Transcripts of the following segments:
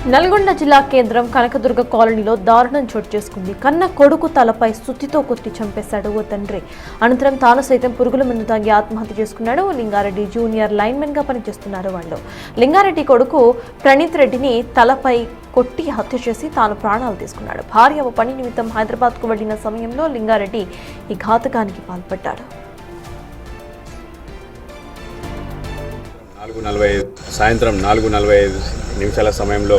నల్గొండ జిల్లా కేంద్రం కనకదుర్గ కాలనీలో దారుణం చోటు చేసుకుంది. కన్న కొడుకు తలపై సుత్తితో కొట్టి చంపేశాడు ఓ తండ్రి. అనంతరం తాను సైతం పురుగుల మందు తాగి ఆత్మహత్య చేసుకున్నాడు. లింగారెడ్డి జూనియర్ లైన్మెన్ గా పనిచేస్తున్నారు వాళ్ళు. లింగారెడ్డి కొడుకు ప్రణీత్ రెడ్డిని తలపై కొట్టి హత్య చేసి తాను ప్రాణాలు తీసుకున్నాడు. భార్య పని నిమిత్తం హైదరాబాద్కు వెళ్లిన సమయంలో లింగారెడ్డి ఈ ఘాతకానికి పాల్పడ్డాడు. సాయంత్రం 4:45 సమయంలో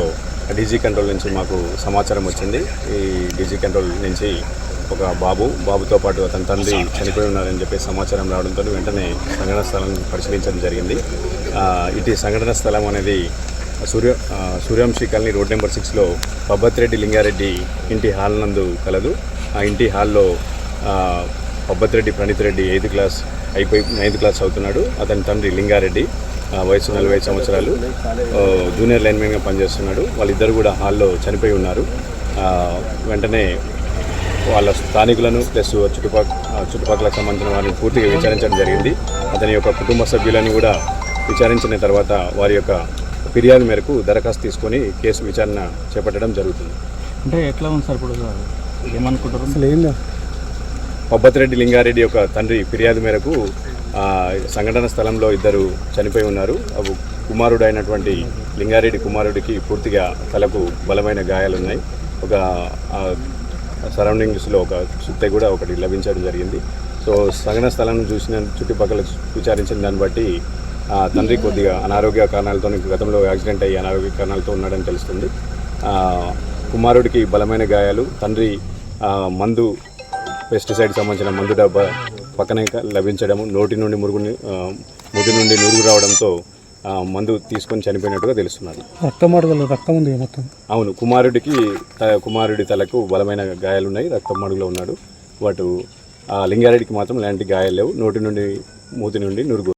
డీజీ కంట్రోల్ నుంచి మాకు సమాచారం వచ్చింది. ఈ డీజీ కంట్రోల్ నుంచి ఒక బాబుతో పాటు అతని తండ్రి చనిపోయి ఉన్నారని చెప్పి సమాచారం రావడంతో వెంటనే సంఘటన స్థలం పరిశీలించడం జరిగింది. ఇటు సంఘటన స్థలం అనేది సూర్యంశీ కాలనీ రోడ్ నెంబర్ 6లో పబ్బతిరెడ్డి లింగారెడ్డి ఇంటి హాల్ నందు కలదు. ఆ ఇంటి హాల్లో పబ్బతిరెడ్డి ప్రణీత్ రెడ్డి 8th క్లాస్ అయిపోయి 9th క్లాస్ అవుతున్నాడు. అతని తండ్రి లింగారెడ్డి వయసు 45 సంవత్సరాలు, జూనియర్ లైన్మెన్గా పనిచేస్తున్నాడు. వాళ్ళిద్దరు కూడా హాల్లో చనిపోయి ఉన్నారు. వెంటనే వాళ్ళ స్థానికులను ప్లస్ చుట్టుపక్కలకు సంబంధించిన వారిని పూర్తిగా విచారించడం జరిగింది. అతని యొక్క కుటుంబ సభ్యులను కూడా విచారించిన తర్వాత వారి యొక్క ఫిర్యాదు మేరకు దరఖాస్తు తీసుకొని కేసు విచారణ చేపట్టడం జరుగుతుంది. అంటే ఎట్లా ఉంది సార్ ఇప్పుడు ఏమనుకుంటారు? పబ్బతిరెడ్డి లింగారెడ్డి యొక్క తండ్రి ఫిర్యాదు మేరకు సంఘటన స్థలంలో ఇద్దరు చనిపోయి ఉన్నారు. కుమారుడు అయినటువంటి లింగారెడ్డి కుమారుడికి పూర్తిగా తలకు బలమైన గాయాలున్నాయి. ఒక సరౌండింగ్స్లో ఒక సుత్తి కూడా ఒకటి లభించడం జరిగింది. సో సంఘటన స్థలం చూసిన చుట్టుపక్కల విచారించిన దాన్ని బట్టి తండ్రి కొద్దిగా అనారోగ్య కారణాలతో గతంలో యాక్సిడెంట్ అయ్యి అనారోగ్య కారణాలతో ఉన్నాడని తెలుస్తుంది. కుమారుడికి బలమైన గాయాలు, తండ్రి మందు పెస్టిసైడ్ సంబంధించిన మందు డబ్బా పక్కనే లభించడము, నోటి నుండి ముడి నుండి నురుగు రావడంతో మందు తీసుకొని చనిపోయినట్టుగా తెలుస్తున్నది. రక్తం ఉంది మొత్తం. అవును, కుమారుడి తలకు బలమైన గాయాలున్నాయి, రక్తం మడుగులో ఉన్నాడు. వాటి లింగారెడ్డికి మాత్రం ఎలాంటి గాయాలు లేవు. నోటి నుండి మూతి నుండి నురుగు